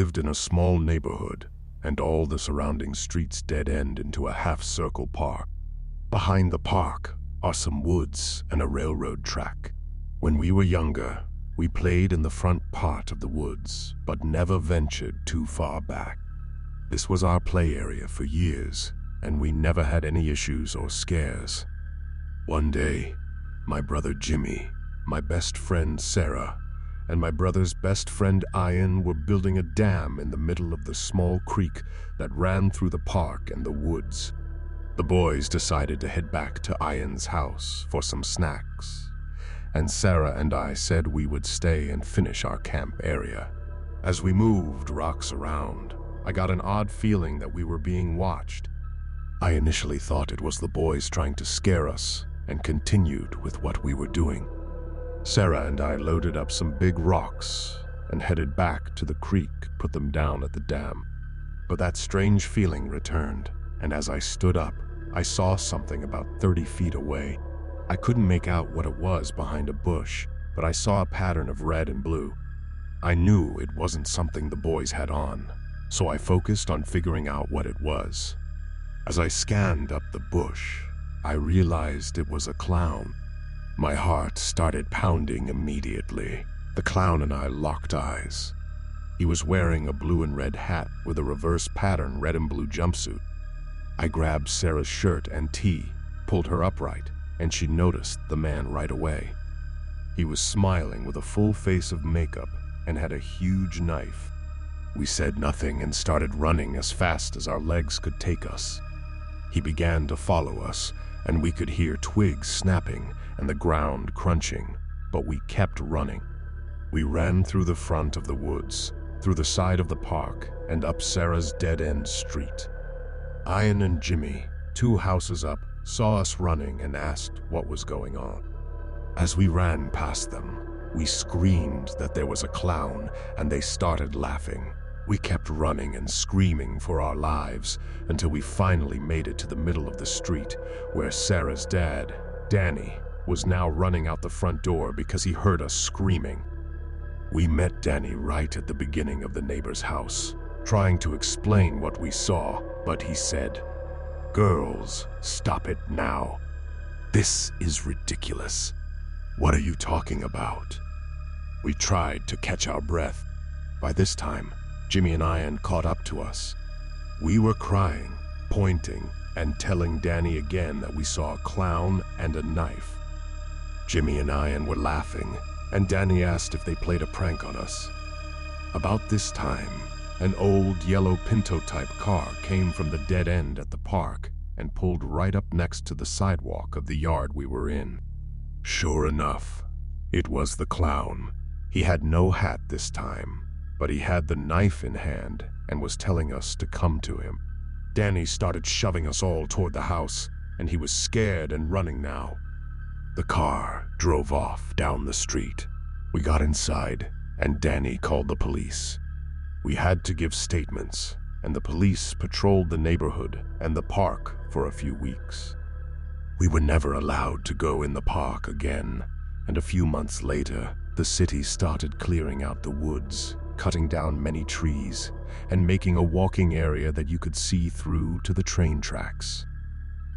lived in a small neighborhood, and all the surrounding streets dead-end into a half-circle park. Behind the park are some woods and a railroad track. When we were younger, we played in the front part of the woods, but never ventured too far back. This was our play area for years, and we never had any issues or scares. One day, my brother Jimmy, my best friend Sarah, and my brother's best friend Ian were building a dam in the middle of the small creek that ran through the park and the woods. The boys decided to head back to Ian's house for some snacks, and Sarah and I said we would stay and finish our camp area. As we moved rocks around, I got an odd feeling that we were being watched. I initially thought it was the boys trying to scare us and continued with what we were doing. Sarah and I loaded up some big rocks and headed back to the creek, put them down at the dam. But that strange feeling returned, and as I stood up, I saw something about 30 feet away. I couldn't make out what it was behind a bush, but I saw a pattern of red and blue. I knew it wasn't something the boys had on, so I focused on figuring out what it was. As I scanned up the bush, I realized it was a clown. My heart started pounding immediately. The clown and I locked eyes. He was wearing a blue and red hat with a reverse pattern red and blue jumpsuit. I grabbed Sarah's shirt and tee, pulled her upright, and she noticed the man right away. He was smiling with a full face of makeup and had a huge knife. We said nothing and started running as fast as our legs could take us. He began to follow us, and we could hear twigs snapping and the ground crunching, but we kept running. We ran through the front of the woods, through the side of the park, and up Sarah's dead-end street. Ian and Jimmy, 2 houses up, saw us running and asked what was going on. As we ran past them, we screamed that there was a clown, and they started laughing. We kept running and screaming for our lives until we finally made it to the middle of the street, where Sarah's dad, Danny, was now running out the front door because he heard us screaming. We met Danny right at the beginning of the neighbor's house, trying to explain what we saw, but he said, "Girls, stop it now. This is ridiculous. What are you talking about?" We tried to catch our breath. By this time, Jimmy and Ian caught up to us. We were crying, pointing, and telling Danny again that we saw a clown and a knife. Jimmy and Ian were laughing, and Danny asked if they played a prank on us. About this time, an old yellow Pinto-type car came from the dead end at the park and pulled right up next to the sidewalk of the yard we were in. Sure enough, it was the clown. He had no hat this time, but he had the knife in hand and was telling us to come to him. Danny started shoving us all toward the house, and he was scared and running now. The car drove off down the street. We got inside, and Danny called the police. We had to give statements, and the police patrolled the neighborhood and the park for a few weeks. We were never allowed to go in the park again, and a few months later, the city started clearing out the woods, cutting down many trees, and making a walking area that you could see through to the train tracks.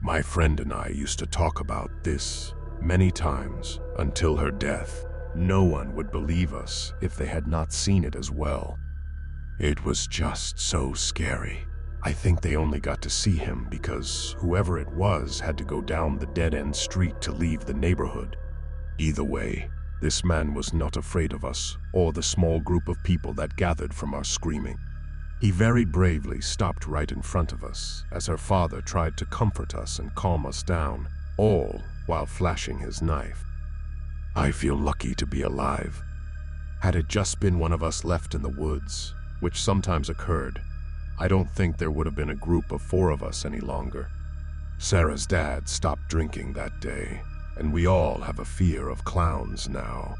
My friend and I used to talk about this many times until her death. No one would believe us if they had not seen it as well. It was just so scary. I think they only got to see him because whoever it was had to go down the dead-end street to leave the neighborhood. Either way, this man was not afraid of us or the small group of people that gathered from our screaming. He very bravely stopped right in front of us as her father tried to comfort us and calm us down, all while flashing his knife. I feel lucky to be alive. Had it just been one of us left in the woods, which sometimes occurred, I don't think there would have been a group of 4 of us any longer. Sarah's dad stopped drinking that day, and we all have a fear of clowns now.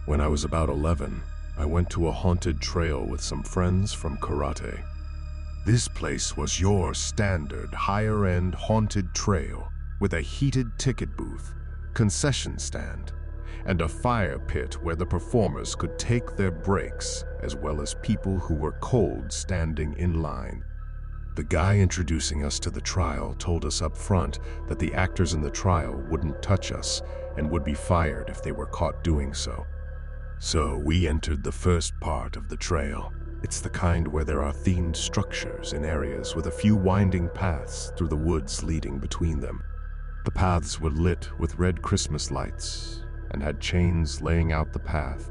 When I was about 11, I went to a haunted trail with some friends from karate. This place was your standard higher-end haunted trail with a heated ticket booth, concession stand, and a fire pit where the performers could take their breaks, as well as people who were cold standing in line. The guy introducing us to the trial told us up front that the actors in the trial wouldn't touch us and would be fired if they were caught doing so. So we entered the first part of the trail. It's the kind where there are themed structures in areas with a few winding paths through the woods leading between them. The paths were lit with red Christmas lights and had chains laying out the path.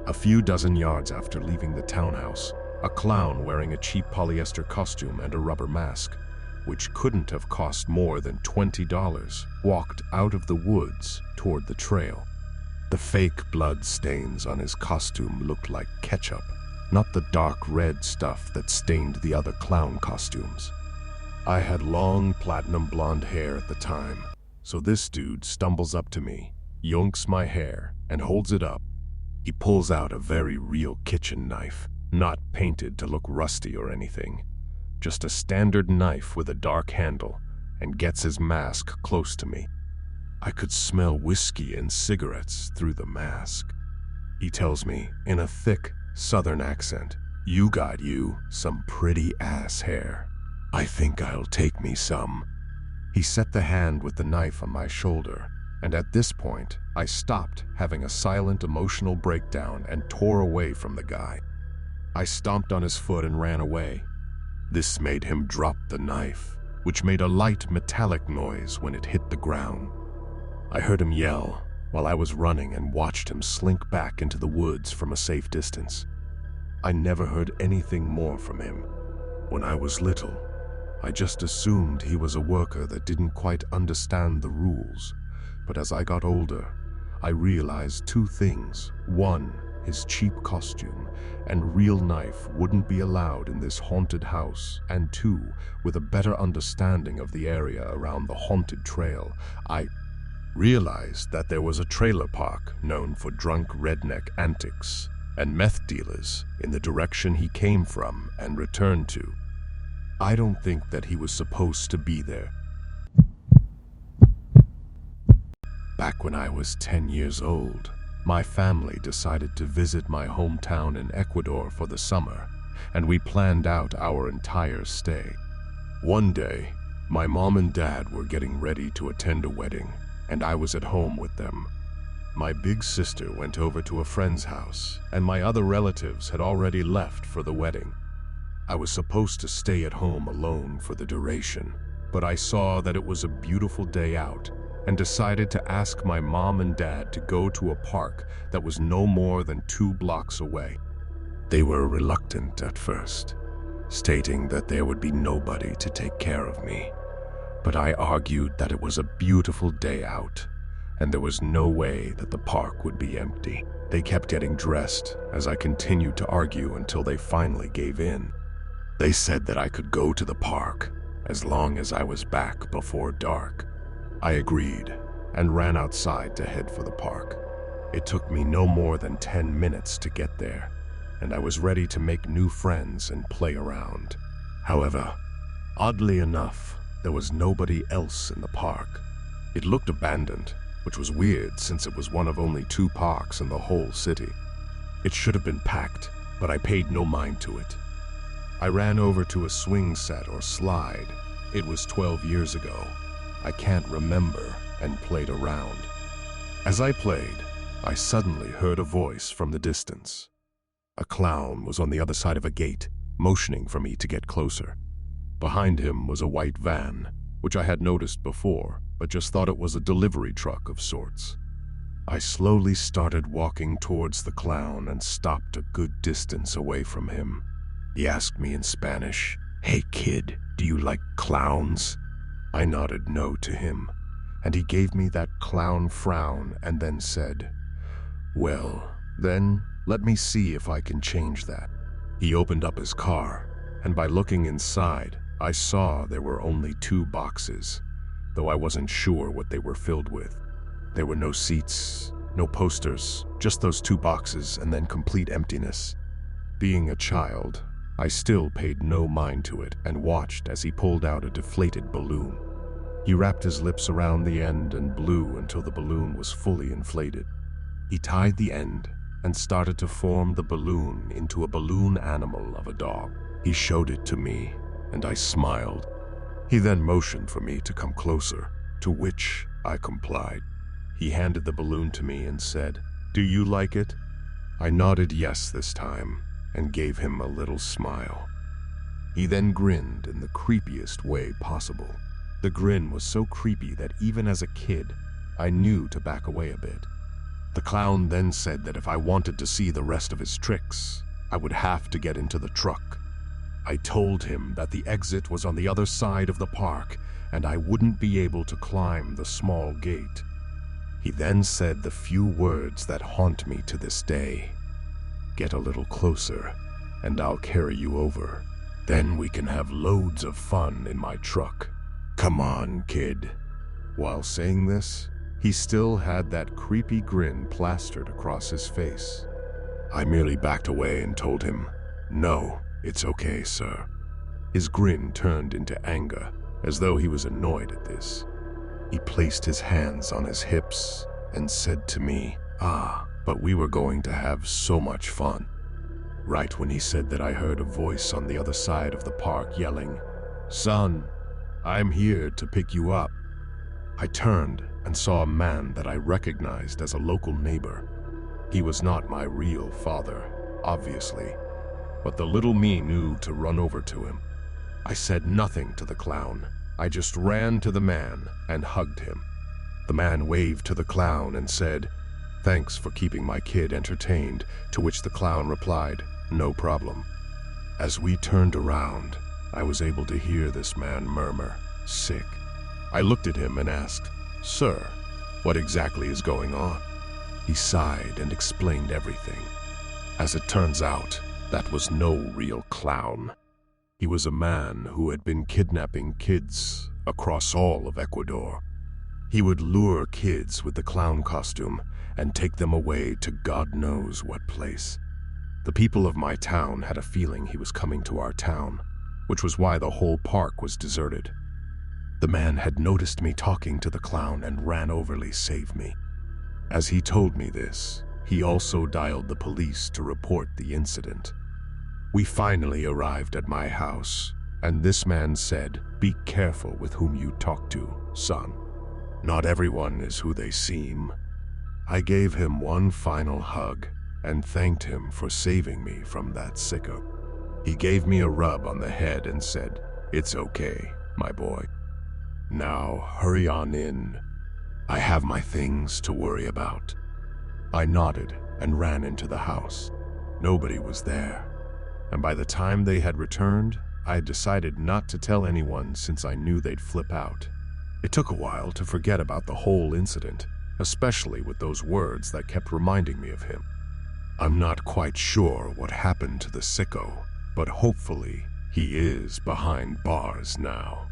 A few dozen yards after leaving the townhouse, a clown wearing a cheap polyester costume and a rubber mask, which couldn't have cost more than $20, walked out of the woods toward the trail. The fake blood stains on his costume looked like ketchup, not the dark red stuff that stained the other clown costumes. I had long platinum blonde hair at the time, so this dude stumbles up to me, yoinks my hair, and holds it up. He pulls out a very real kitchen knife, not painted to look rusty or anything, just a standard knife with a dark handle, and gets his mask close to me. I could smell whiskey and cigarettes through the mask. He tells me, in a thick southern accent, "You got some pretty ass hair. I think I'll take me some." He set the hand with the knife on my shoulder, and at this point, I stopped having a silent emotional breakdown and tore away from the guy. I stomped on his foot and ran away. This made him drop the knife, which made a light metallic noise when it hit the ground. I heard him yell while I was running and watched him slink back into the woods from a safe distance. I never heard anything more from him. When I was little, I just assumed he was a worker that didn't quite understand the rules. But as I got older, I realized two things. One, his cheap costume and real knife wouldn't be allowed in this haunted house. And two, with a better understanding of the area around the haunted trail, I realized that there was a trailer park known for drunk redneck antics and meth dealers in the direction he came from and returned to. I don't think that he was supposed to be there. Back when I was 10 years old, my family decided to visit my hometown in Ecuador for the summer, and we planned out our entire stay. One day, my mom and dad were getting ready to attend a wedding, and I was at home with them. My big sister went over to a friend's house, and my other relatives had already left for the wedding. I was supposed to stay at home alone for the duration, but I saw that it was a beautiful day out and decided to ask my mom and dad to go to a park that was no more than 2 blocks away. They were reluctant at first, stating that there would be nobody to take care of me. But I argued that it was a beautiful day out, and there was no way that the park would be empty. They kept getting dressed as I continued to argue until they finally gave in. They said that I could go to the park as long as I was back before dark. I agreed and ran outside to head for the park. It took me no more than 10 minutes to get there, and I was ready to make new friends and play around. However, oddly enough, there was nobody else in the park. It looked abandoned, which was weird since it was one of only 2 parks in the whole city. It should have been packed, but I paid no mind to it. I ran over to a swing set or slide. It was 12 years ago. I can't remember, and played around. As I played, I suddenly heard a voice from the distance. A clown was on the other side of a gate, motioning for me to get closer. Behind him was a white van, which I had noticed before, but just thought it was a delivery truck of sorts. I slowly started walking towards the clown and stopped a good distance away from him. He asked me in Spanish, "Hey kid, do you like clowns?" I nodded no to him, and he gave me that clown frown and then said, "Well, then let me see if I can change that." He opened up his car, and by looking inside, I saw there were only 2 boxes, though I wasn't sure what they were filled with. There were no seats, no posters, just those 2 boxes and then complete emptiness. Being a child, I still paid no mind to it and watched as he pulled out a deflated balloon. He wrapped his lips around the end and blew until the balloon was fully inflated. He tied the end and started to form the balloon into a balloon animal of a dog. He showed it to me, and I smiled. He then motioned for me to come closer, to which I complied. He handed the balloon to me and said, "Do you like it?" I nodded yes this time and gave him a little smile. He then grinned in the creepiest way possible. The grin was so creepy that even as a kid, I knew to back away a bit. The clown then said that if I wanted to see the rest of his tricks, I would have to get into the truck. I told him that the exit was on the other side of the park and I wouldn't be able to climb the small gate. He then said the few words that haunt me to this day. "Get a little closer and I'll carry you over. Then we can have loads of fun in my truck. Come on, kid." While saying this, he still had that creepy grin plastered across his face. I merely backed away and told him, "No, it's okay, sir." His grin turned into anger, as though he was annoyed at this. He placed his hands on his hips and said to me, but we were going to have so much fun." Right when he said that, I heard a voice on the other side of the park yelling, "Son, I'm here to pick you up." I turned and saw a man that I recognized as a local neighbor. He was not my real father, obviously, but the little me knew to run over to him. I said nothing to the clown. I just ran to the man and hugged him. The man waved to the clown and said, "Thanks for keeping my kid entertained," to which the clown replied, "No problem." As we turned around, I was able to hear this man murmur, "Sick." I looked at him and asked, "Sir, what exactly is going on?" He sighed and explained everything. As it turns out, that was no real clown. He was a man who had been kidnapping kids across all of Ecuador. He would lure kids with the clown costume and take them away to God knows what place. The people of my town had a feeling he was coming to our town, which was why the whole park was deserted. The man had noticed me talking to the clown and ran over to save me. As he told me this, he also dialed the police to report the incident. We finally arrived at my house, and this man said, "Be careful with whom you talk to, son. Not everyone is who they seem." I gave him one final hug and thanked him for saving me from that sicko. He gave me a rub on the head and said, "It's okay, my boy. Now hurry on in. I have my things to worry about." I nodded and ran into the house. Nobody was there, and by the time they had returned, I had decided not to tell anyone since I knew they'd flip out. It took a while to forget about the whole incident, especially with those words that kept reminding me of him. I'm not quite sure what happened to the sicko, but hopefully he is behind bars now.